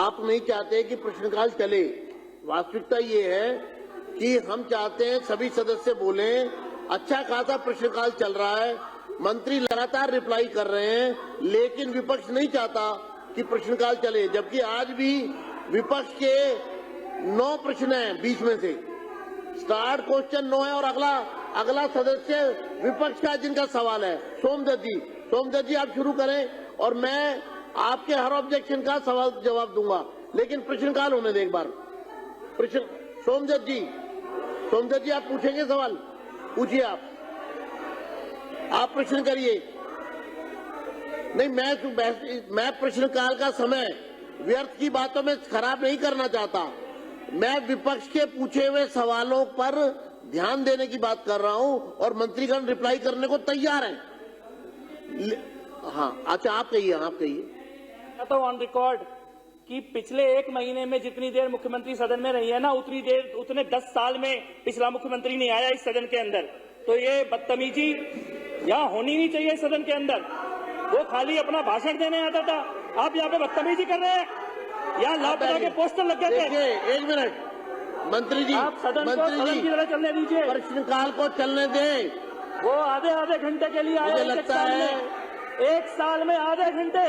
आप नहीं चाहते कि प्रश्नकाल चले। वास्तविकता ये है कि हम चाहते हैं सभी सदस्य बोलें। अच्छा खासा प्रश्नकाल चल रहा है, मंत्री लगातार रिप्लाई कर रहे हैं, लेकिन विपक्ष नहीं चाहता कि प्रश्नकाल चले, जबकि आज भी विपक्ष के 9 प्रश्न हैं 20 में से। स्टार्ट क्वेश्चन 9 है और अगला सदस्य विपक्ष का जिनका सवाल है सोमदत्त जी आप शुरू करें और मैं आपके हर ऑब्जेक्शन का सवाल जवाब दूंगा, लेकिन प्रश्नकाल होने दें एक बार। प्रश्न सोमदत्त जी आप पूछेंगे सवाल, पूछिए आप प्रश्न करिए। नहीं, मैं प्रश्नकाल का समय व्यर्थ की बातों में खराब नहीं करना चाहता। मैं विपक्ष के पूछे हुए सवालों पर ध्यान देने की बात कर रहा हूं और मंत्रीगण रिप्लाई करने को तैयार हैं। हाँ, अच्छा आप कहिए। तो ऑन रिकॉर्ड कि पिछले 1 महीने में जितनी देर मुख्यमंत्री सदन में रही है ना, उतने 10 साल में पिछला मुख्यमंत्री नहीं आया इस सदन के अंदर। तो ये बदतमीजी यहाँ होनी नहीं चाहिए सदन के अंदर। वो खाली अपना भाषण देने आता था, आप यहाँ पे बदतमीजी कर रहे हैं। यहाँ लापता के पोस्टर लग गए थे। एक मिनट मंत्री जी, आप सदन की तरह चलने दीजिए, प्रश्नकाल को चलने दें। वो आधे घंटे के लिए आए। मुझे लगता है 1 साल में आधे घंटे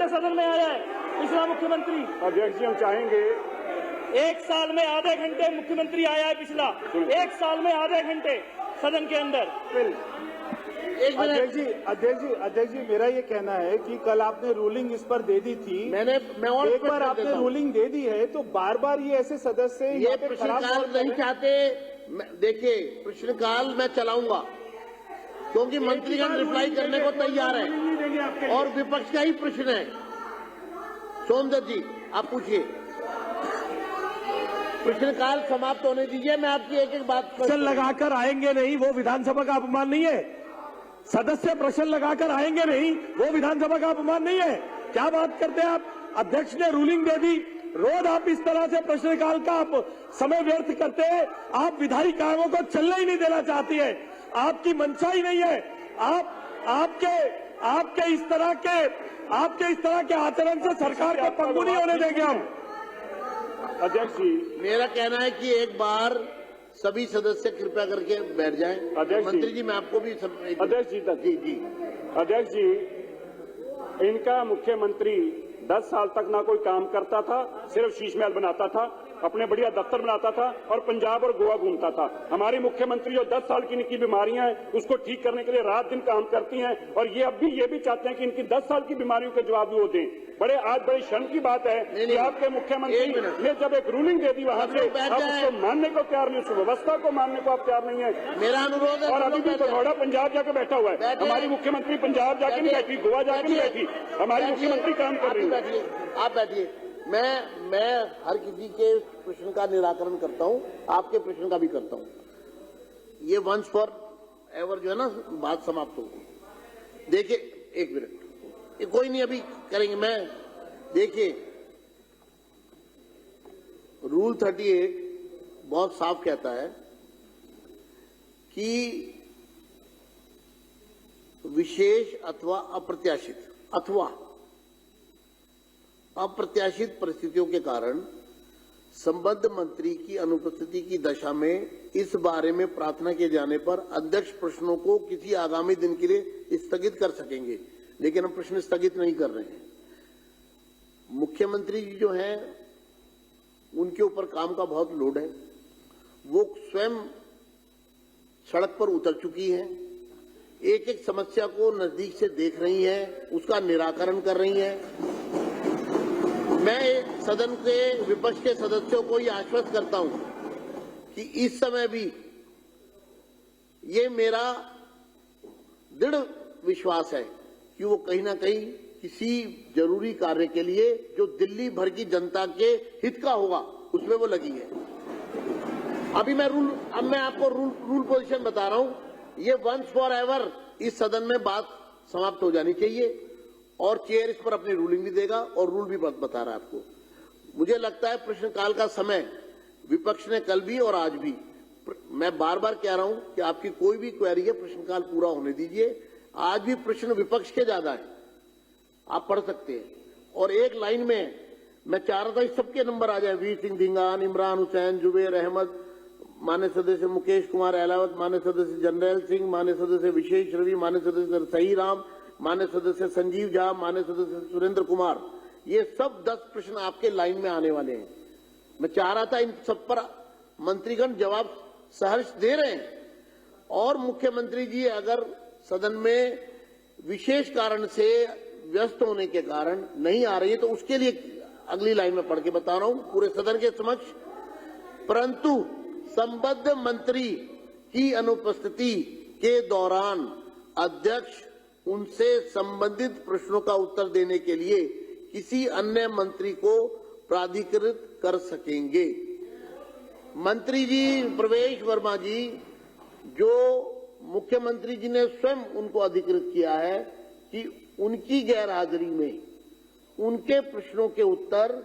सदन में आया है पिछला मुख्यमंत्री। अध्यक्ष जी हम चाहेंगे 1 साल में आधे घंटे मुख्यमंत्री आया है पिछला। 1 साल में आधे घंटे सदन के अंदर। अध्यक्ष जी मेरा ये कहना है कि कल आपने रूलिंग इस पर दे दी थी। एक बार आपने रूलिंग दे दी है तो बार बार ये ऐसे सदस्य ये प्रश्नकाल नहीं चाहते। देखिए प्रश्नकाल मैं चलाऊंगा क्योंकि मंत्रीगण रिप्लाई करने को तैयार है और विपक्ष का ही प्रश्न है। सोमदत्त जी आप पूछिए। प्रश्नकाल समाप्त होने दीजिए, मैं आपकी एक बात प्रश्न लगाकर आएंगे नहीं, वो विधानसभा का अपमान नहीं है। सदस्य प्रश्न लगाकर आएंगे नहीं, वो विधानसभा का अपमान नहीं है। क्या बात करते हैं आप? अध्यक्ष ने रूलिंग दे दी, रोज आप इस तरह से प्रश्नकाल का आप समय व्यर्थ करते हैं। आप विधायी कामों को चलने ही नहीं देना चाहती है, आपकी मंशा ही नहीं है। आपके इस तरह के आचरण से सरकार को पंगु नहीं होने देंगे हम। अध्यक्ष जी मेरा कहना है कि एक बार सभी सदस्य कृपया करके बैठ जाएं। मंत्री जी मैं आपको भी अध्यक्ष जी इनका मुख्यमंत्री 10 साल तक ना कोई काम करता था, सिर्फ शीश महल बनाता था, अपने बढ़िया दफ्तर बनाता था और पंजाब और गोवा घूमता था। हमारी मुख्यमंत्री जो 10 साल की इनकी बीमारियां हैं उसको ठीक करने के लिए रात दिन काम करती हैं और ये अब भी चाहते हैं कि इनकी 10 साल की बीमारियों के जवाब भी वो दें। आज बड़ी शर्म की बात है कि आपके मुख्यमंत्री ने जब एक रूलिंग दे दी वहां से आप उसको मानने को तैयार नहीं, उस व्यवस्था को मानने को आप तैयार नहीं है। मेरा अनुरोध है। और अभी भी भगौड़ा पंजाब जाके बैठा हुआ है। हमारी मुख्यमंत्री पंजाब जाके नहीं बैठी, गोवा जाके नहीं बैठी, हमारी मुख्यमंत्री काम कर रही है। आप बैठिए। मैं हर किसी के प्रश्न का निराकरण करता हूं, आपके प्रश्न का भी करता हूं। ये वंस फॉर एवर जो है ना बात समाप्त होगी। देखिए एक मिनट, ये कोई नहीं अभी करेंगे। मैं देखिए रूल 38 बहुत साफ कहता है कि विशेष अथवा अप्रत्याशित परिस्थितियों के कारण संबद्ध मंत्री की अनुपस्थिति की दशा में इस बारे में प्रार्थना किए जाने पर अध्यक्ष प्रश्नों को किसी आगामी दिन के लिए स्थगित कर सकेंगे, लेकिन हम प्रश्न स्थगित नहीं कर रहे हैं। मुख्यमंत्री जी जो हैं उनके ऊपर काम का बहुत लोड है, वो स्वयं सड़क पर उतर चुकी हैं, एक एक समस्या को नजदीक से देख रही हैं, उसका निराकरण कर रही हैं। मैं सदन के विपक्ष के सदस्यों को ये आश्वस्त करता हूं कि इस समय भी ये मेरा दृढ़ विश्वास है कि वो कहीं ना कहीं किसी जरूरी कार्य के लिए जो दिल्ली भर की जनता के हित का होगा उसमें वो लगी है। अब मैं आपको रूल पोजीशन बता रहा हूं। ये वंस फॉर एवर इस सदन में बात समाप्त हो जानी चाहिए और चेयर इस पर अपनी रूलिंग भी देगा और रूल भी बता रहा है आपको। मुझे लगता है प्रश्नकाल का समय विपक्ष ने कल भी और आज भी, मैं बार बार कह रहा हूं कि आपकी कोई भी क्वेरी है प्रश्नकाल पूरा होने दीजिए। आज भी प्रश्न विपक्ष के ज्यादा है, आप पढ़ सकते हैं। और एक लाइन में मैं चाह रहा था इस सबके नंबर आ जाए, वीर सिंह धिंगान, इमरान हुसैन, जुबेर अहमद, मान्य सदस्य मुकेश कुमार अहलावत, मान्य सदस्य जनरल सिंह, मान्य सदस्य विशेष रवि, मान्य सदस्य सही राम, मान्य सदस्य संजीव झा, मान्य सदस्य सुरेंद्र कुमार, ये सब 10 प्रश्न आपके लाइन में आने वाले हैं। मैं चाह रहा था इन सब पर मंत्रीगण जवाब सहर्ष दे रहे हैं, और मुख्यमंत्री जी अगर सदन में विशेष कारण से व्यस्त होने के कारण नहीं आ रही है तो उसके लिए अगली लाइन में पढ़ के बता रहा हूं पूरे सदन के समक्ष। परंतु संबद्ध मंत्री की अनुपस्थिति के दौरान अध्यक्ष उनसे संबंधित प्रश्नों का उत्तर देने के लिए किसी अन्य मंत्री को प्राधिकृत कर सकेंगे। मंत्री जी प्रवेश वर्मा जी, जो मुख्यमंत्री जी ने स्वयं उनको अधिकृत किया है कि उनकी गैरहाजिरी में उनके प्रश्नों के उत्तर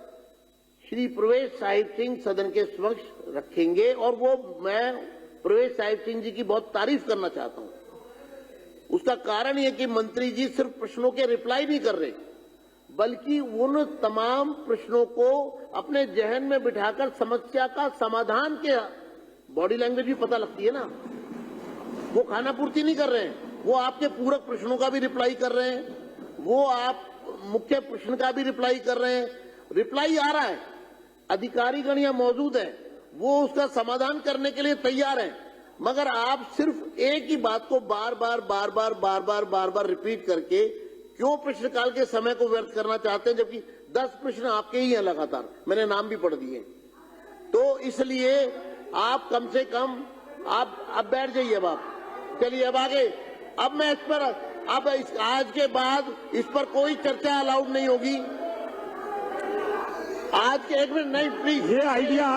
श्री प्रवेश साहिब सिंह सदन के समक्ष रखेंगे, और वो मैं प्रवेश साहिब सिंह जी की बहुत तारीफ करना चाहता हूं। उसका कारण यह कि मंत्री जी सिर्फ प्रश्नों के रिप्लाई नहीं कर रहे, बल्कि उन तमाम प्रश्नों को अपने जहन में बिठाकर समस्या का समाधान के, बॉडी लैंग्वेज भी पता लगती है ना, वो खाना पूर्ति नहीं कर रहे हैं, वो आपके पूरक प्रश्नों का भी रिप्लाई कर रहे हैं, वो आप मुख्य प्रश्न का भी रिप्लाई कर रहे हैं। रिप्लाई आ रहा है, अधिकारीगण यहाँ मौजूद है, वो उसका समाधान करने के लिए तैयार हैं, मगर आप सिर्फ एक ही बात को बार बार रिपीट करके क्यों प्रश्नकाल के समय को व्यर्थ करना चाहते हैं, जबकि 10 प्रश्न आपके ही हैं लगातार, मैंने नाम भी पढ़ दिए। तो इसलिए आप कम से कम आप बैठ जाइए, अब आप चलिए अब आगे। अब मैं इस पर आज के बाद इस पर कोई चर्चा अलाउड नहीं होगी। आज के एक मिनट नहीं, प्लीज। ये आइडिया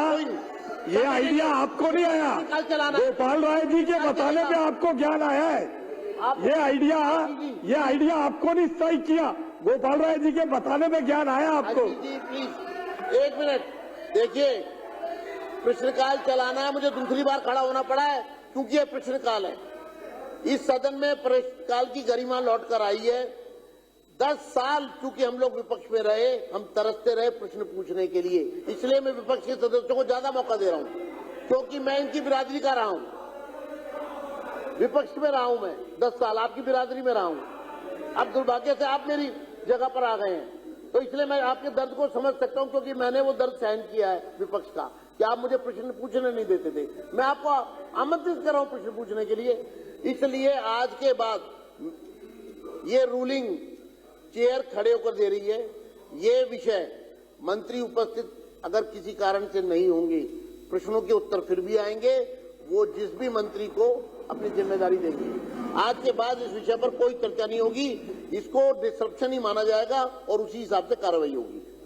आपको नहीं आया, कल चलाना गोपाल राय जी के बताने पे आपको ज्ञान आया है। ये आइडिया आपको नहीं सही किया, गोपाल राय जी के बताने में ज्ञान आया आपको। जी प्लीज एक मिनट देखिए, प्रश्नकाल चलाना है, मुझे दूसरी बार खड़ा होना पड़ा है क्योंकि ये प्रश्नकाल है। इस सदन में प्रश्नकाल की गरिमा लौट कर आई है। 10 साल चूंकि हम लोग विपक्ष में रहे, हम तरसते रहे प्रश्न पूछने के लिए, इसलिए मैं विपक्ष के सदस्यों को ज्यादा मौका दे रहा हूं, क्योंकि मैं इनकी बिरादरी का रहा हूं, विपक्ष में रहा हूं मैं 10 साल, आपकी बिरादरी में रहा हूं। अब दुर्भाग्य से आप मेरी जगह पर आ गए हैं, तो इसलिए मैं आपके दर्द को समझ सकता हूं, क्योंकि मैंने वो दर्द सहन किया है विपक्ष का, कि आप मुझे प्रश्न पूछने नहीं देते थे। मैं आपको आमंत्रित कर रहा हूं प्रश्न पूछने के लिए। इसलिए आज के बाद ये रूलिंग चेयर खड़े होकर दे रही है, ये विषय मंत्री उपस्थित अगर किसी कारण से नहीं होंगे, प्रश्नों के उत्तर फिर भी आएंगे, वो जिस भी मंत्री को अपनी जिम्मेदारी देंगे। आज के बाद इस विषय पर कोई चर्चा नहीं होगी, इसको डिस्ट्रप्शन ही माना जाएगा और उसी हिसाब से कार्रवाई होगी।